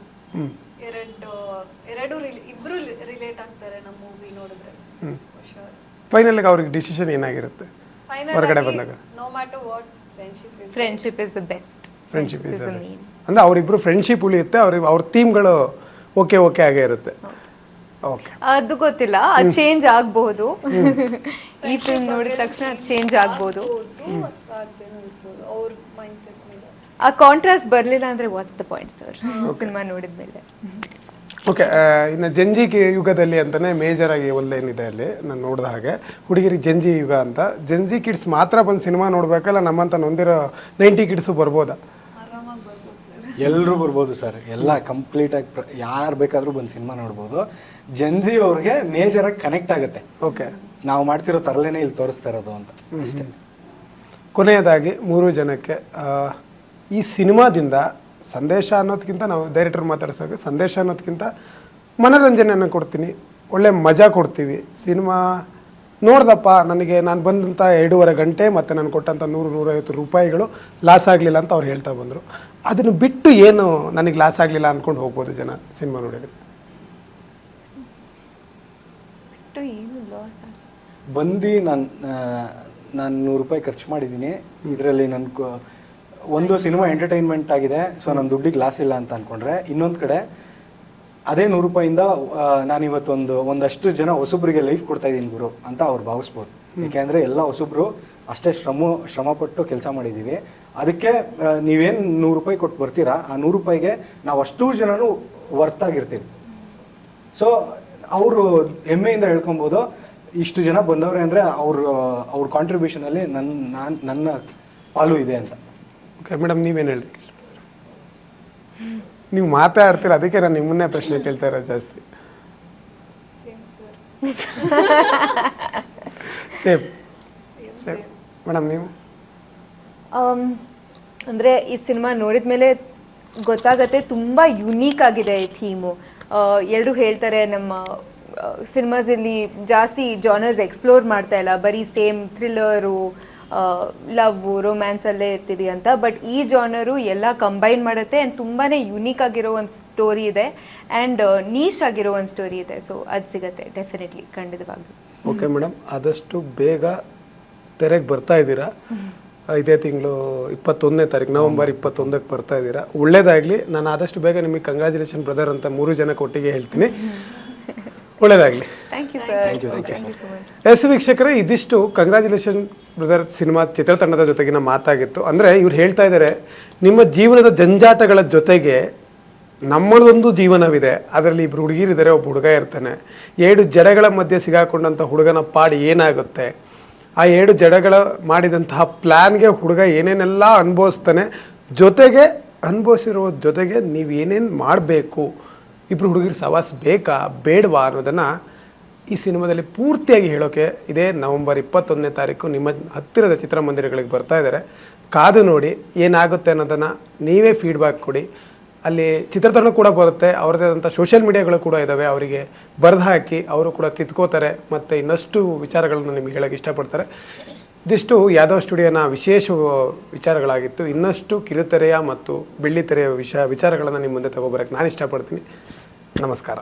ಎರಡು ಇಬ್ರು ರಿಲೇಟ್ ಆಗ್ತಾರೆ ನಮ್ಮ ಮೂವಿ ನೋಡಿದ್ರೆ. ಫೈನಲ್ ಆಗಿ ಅವ್ರಿಗೆ ಡಿಸಿಷನ್ ಏನಾಗಿರುತ್ತೆ ಹೊರಗಡೆ ಬಂದಾಗ? No matter what, friendship is the best. Friendship is the best. ಅಂದರೆ ಅವರಿಬ್ಬರು ಫ್ರೆಂಡ್ಶಿಪ್ ಉಳಿಯುತ್ತೆ, ಅವ್ರ ಥೀಮ್ಗಳು ಓಕೆ ಆಗೇ ಇರುತ್ತೆ. ಓಕೆ, ಅದು ಗೊತ್ತಿಲ್ಲ, ಅದು ಚೇಂಜ್ ಆಗಬಹುದು. ಈ ಫಿಲ್ಮ್ ನೋಡಿದ ತಕ್ಷಣ ಚೇಂಜ್ ಆಗಬಹುದು. ಅವ್ರ ಮೈಂಡ್ ಸೆಟ್ ಮೇಲೆ ಆ ಕಾಂಟ್ರಾಸ್ಟ್ ಬರಲಿಲ್ಲ ಅಂದ್ರೆ what's the point sir? Cinema ನೋಡಿದ್ಮೇಲೆ. ಓಕೆ, ಇನ್ನು ಜಂಜಿ ಯುಗದಲ್ಲಿ ಅಂತಲೇ ಮೇಜರ್ ಆಗಿ ಒಂದೇನಿದೆ ಅಲ್ಲಿ ನಾನು ನೋಡಿದ ಹಾಗೆ, ಹುಡುಗಿರಿಗೆ ಜಂಜಿ ಯುಗ ಅಂತ. ಜಂಜಿ ಕಿಡ್ಸ್ ಮಾತ್ರ ಬಂದು ಸಿನಿಮಾ ನೋಡಬೇಕಲ್ಲ, ನಮ್ಮಂತ ನೊಂದಿರೋ 90 ಕಿಡ್ಸು ಬರ್ಬೋದಾ? ಆರಾಮಾಗಿ ಬರ್ಬೋದು ಸರ್. ಎಲ್ಲರೂ ಬರ್ಬೋದು ಸರ್, ಎಲ್ಲ ಕಂಪ್ಲೀಟಾಗಿ ಯಾರು ಬೇಕಾದರೂ ಬಂದು ಸಿನಿಮಾ ನೋಡ್ಬೋದು. ಜಂಜಿ ಅವ್ರಿಗೆ ಮೇಜರಾಗಿ ಕನೆಕ್ಟ್ ಆಗುತ್ತೆ. ಓಕೆ, ನಾವು ಮಾಡ್ತಿರೋ ತರಲೇನೆ ಇಲ್ಲಿ ತೋರಿಸ್ತಾ ಇರೋದು ಅಂತ ಅಷ್ಟೇ. ಕೊನೆಯದಾಗಿ 3 ಜನಕ್ಕೆ ಈ ಸಿನಿಮಾದಿಂದ ಸಂದೇಶ ಅನ್ನೋದಕ್ಕಿಂತ, ನಾವು ಡೈರೆಕ್ಟರ್ ಮಾತಾಡ್ಸೋಕೆ ಸಂದೇಶ ಅನ್ನೋದಕ್ಕಿಂತ ಮನೋರಂಜನೆಯನ್ನು ಕೊಡ್ತೀನಿ, ಒಳ್ಳೆ ಮಜಾ ಕೊಡ್ತೀವಿ. ಸಿನಿಮಾ ನೋಡ್ದಪ್ಪ, ನಾನು ಬಂದಂಥ 2.5 ಗಂಟೆ ಮತ್ತು ನಾನು ಕೊಟ್ಟಂಥ 100-150 ರೂಪಾಯಿಗಳು ಲಾಸ್ ಆಗಲಿಲ್ಲ ಅಂತ ಅವ್ರು ಹೇಳ್ತಾ ಬಂದರು. ಅದನ್ನು ಬಿಟ್ಟು ಏನು ನನಗೆ ಲಾಸ್ ಆಗಲಿಲ್ಲ ಅಂದ್ಕೊಂಡು ಹೋಗ್ಬೋದು ಜನ ಸಿನಿಮಾ ನೋಡಿದರೆ? ಬಂದು ನಾನು 100 ರೂಪಾಯಿ ಖರ್ಚು ಮಾಡಿದ್ದೀನಿ, ಇದರಲ್ಲಿ ನನ್ನ ಒಂದು ಸಿನಿಮಾ ಎಂಟರ್ಟೈನ್ಮೆಂಟ್ ಆಗಿದೆ, ಸೊ ನನ್ನ ದುಡ್ಡಿಗೆ ಲಾಸ್ ಇಲ್ಲ ಅಂತ ಅಂದ್ಕೊಂಡ್ರೆ, ಇನ್ನೊಂದು ಕಡೆ ಅದೇ 100 ರೂಪಾಯಿಂದ ನಾನಿವತ್ತು ಒಂದಷ್ಟು ಜನ ಹೊಸಬ್ರಿಗೆ ಲೈಫ್ ಕೊಡ್ತಾ ಇದ್ದೀನಿ ಗುರು ಅಂತ ಅವ್ರು ಭಾವಿಸ್ಬೋದು. ಯಾಕೆಂದರೆ ಎಲ್ಲ ಹೊಸಬ್ರು ಅಷ್ಟೇ ಶ್ರಮಪಟ್ಟು ಕೆಲಸ ಮಾಡಿದ್ದೀವಿ. ಅದಕ್ಕೆ ನೀವೇನು 100 ರೂಪಾಯಿ ಕೊಟ್ಟು ಬರ್ತೀರಾ, ಆ 100 ರೂಪಾಯಿಗೆ ನಾವು ಅಷ್ಟೂ ಜನನೂ ವರ್ತ್ ಆಗಿರ್ತೀವಿ. ಸೊ ಅವರು ಹೆಮ್ಮೆಯಿಂದ ಹೇಳ್ಕೊಬೋದು, ಇಷ್ಟು ಜನ ಬಂದವ್ರೆ ಅಂದರೆ ಅವ್ರ ಕಾಂಟ್ರಿಬ್ಯೂಷನಲ್ಲಿ ನನ್ನ ಪಾಲು ಇದೆ ಅಂತ. ಓಕೆ ಮೇಡಮ್, ನೀವೇನು ಹೇಳ್ತೀರಿ? ನೀವು ಮಾತಾಡ್ತೀರ, ಅದಕ್ಕೆ ನಾನು ನಿಮ್ಮನ್ನೇ ಪ್ರಶ್ನೆ ಕೇಳ್ತಾ ಇರೋದು ಜಾಸ್ತಿ. ಸೇಮ್ ಮೇಡಮ್, ನೀವು? ಅಂದರೆ ಈ ಸಿನಿಮಾ ನೋಡಿದ ಮೇಲೆ ಗೊತ್ತಾಗತ್ತೆ, ತುಂಬ ಯುನೀಕ್ ಆಗಿದೆ ಈ ಥೀಮು. ಎಲ್ಲರೂ ಹೇಳ್ತಾರೆ ನಮ್ಮ ಸಿನಿಮಾಸಲ್ಲಿ ಜಾಸ್ತಿ ಜಾನರ್ಸ್ ಎಕ್ಸ್ಪ್ಲೋರ್ ಮಾಡ್ತಾ ಇಲ್ಲ, ಬರೀ ಸೇಮ್ ಥ್ರಿಲ್ಲರು ಲವ್ ರೊಮ್ಯಾನ್ಸಲ್ಲೇ ಇರ್ತೀರಿ ಅಂತ. ಬಟ್ ಈ ಜಾನರು ಎಲ್ಲ ಕಂಬೈನ್ ಮಾಡುತ್ತೆ ಆ್ಯಂಡ್ ತುಂಬಾ ಯುನೀಕ್ ಆಗಿರೋ ಒಂದು ಸ್ಟೋರಿ ಇದೆ ಆ್ಯಂಡ್ ನೀಶ್ ಆಗಿರೋ ಒಂದು ಸ್ಟೋರಿ ಇದೆ. ಸೊ ಅದು ಸಿಗುತ್ತೆ ಡೆಫಿನೆಟ್ಲಿ, ಖಂಡಿತವಾಗ್ಲೂ. ಓಕೆ ಮೇಡಮ್, ಆದಷ್ಟು ಬೇಗ ತೆರೆಗೆ ಬರ್ತಾ ಇದ್ದೀರಾ. ಇದೇ ತಿಂಗಳು 21ನೇ ತಾರೀಕು ನವೆಂಬರ್ 21ಕ್ಕೆ ಬರ್ತಾ ಇದ್ದೀರಾ. ಒಳ್ಳೇದಾಗಲಿ. ನಾನು ಆದಷ್ಟು ಬೇಗ ನಿಮಗೆ ಕಂಗ್ರ್ಯಾಚುಲೇಷನ್ ಬ್ರದರ್ ಅಂತ 3 ಜನಕ್ಕೆ ಒಟ್ಟಿಗೆ ಹೇಳ್ತೀನಿ. ಒಳ್ಳೇದಾಗಲಿ. Thank you sir. Thank you so much. Yes ವೀಕ್ಷಕರೇ, ಇದಿಷ್ಟು ಕಂಗ್ರ್ಯಾಚುಲೇಷನ್ ಬ್ರದರ್ ಸಿನಿಮಾ ಚಿತ್ರತಂಡದ ಜೊತೆಗಿನ ಮಾತಾಗಿತ್ತು. ಅಂದರೆ ಇವ್ರು ಹೇಳ್ತಾ ಇದ್ದಾರೆ, ನಿಮ್ಮ ಜೀವನದ ಜಂಜಾಟಗಳ ಜೊತೆಗೆ ನಮ್ಮದೊಂದು ಜೀವನವಿದೆ, ಅದರಲ್ಲಿ ಇಬ್ಬರು ಹುಡುಗಿರಿದ್ದಾರೆ, ಒಬ್ಬ ಹುಡುಗ ಇರ್ತಾನೆ. 7 ಜಡೆಗಳ ಮಧ್ಯೆ ಸಿಗಾಕೊಂಡಂಥ ಹುಡುಗನ ಪಾಡು ಏನಾಗುತ್ತೆ, ಆ 7 ಜಡೆಗಳ ಮಾಡಿದಂತಹ ಪ್ಲ್ಯಾನ್ಗೆ ಹುಡುಗ ಏನೇನೆಲ್ಲ ಅನುಭವಿಸ್ತಾನೆ, ಜೊತೆಗೆ ಅನುಭವಿಸಿರೋ ಜೊತೆಗೆ ನೀವು ಏನೇನು ಮಾಡಬೇಕು, ಇಬ್ಬರು ಹುಡುಗಿರು ಸವಾಸ ಬೇಕಾ ಬೇಡವಾ ಅನ್ನೋದನ್ನು ಈ ಸಿನಿಮಾದಲ್ಲಿ ಪೂರ್ತಿಯಾಗಿ ಹೇಳೋಕೆ ಇದೇ ನವೆಂಬರ್ 21ನೇ ತಾರೀಕು ನಿಮ್ಮ ಹತ್ತಿರದ ಚಿತ್ರಮಂದಿರಗಳಿಗೆ ಬರ್ತಾ ಇದ್ದಾರೆ. ಕಾದು ನೋಡಿ ಏನಾಗುತ್ತೆ ಅನ್ನೋದನ್ನು ನೀವೇ ಫೀಡ್ಬ್ಯಾಕ್ ಕೊಡಿ. ಅಲ್ಲಿ ಚಿತ್ರತಂಡ ಕೂಡ ಬರುತ್ತೆ, ಅವರದೇ ಆದಂಥ ಸೋಷಿಯಲ್ ಮೀಡಿಯಾಗಳು ಕೂಡ ಇದ್ದಾವೆ, ಅವರಿಗೆ ಬರೆದು ಹಾಕಿ ಅವರು ಕೂಡ ತಿದ್ಕೋತಾರೆ ಮತ್ತು ಇನ್ನಷ್ಟು ವಿಚಾರಗಳನ್ನು ನಿಮಗೆ ಹೇಳೋಕ್ಕೆ ಇಷ್ಟಪಡ್ತಾರೆ. ಇದಿಷ್ಟು ಯಾದವ್ ಸ್ಟುಡಿಯೋನ ವಿಶೇಷ ವಿಚಾರಗಳಾಗಿತ್ತು. ಇನ್ನಷ್ಟು ಕಿರುತೆರೆಯ ಮತ್ತು ಬೆಳ್ಳಿತೆರೆಯ ವಿಚಾರಗಳನ್ನು ನಿಮ್ಮ ಮುಂದೆ ತಗೋಬರೋಕ್ಕೆ ನಾನು ಇಷ್ಟಪಡ್ತೀನಿ. ನಮಸ್ಕಾರ.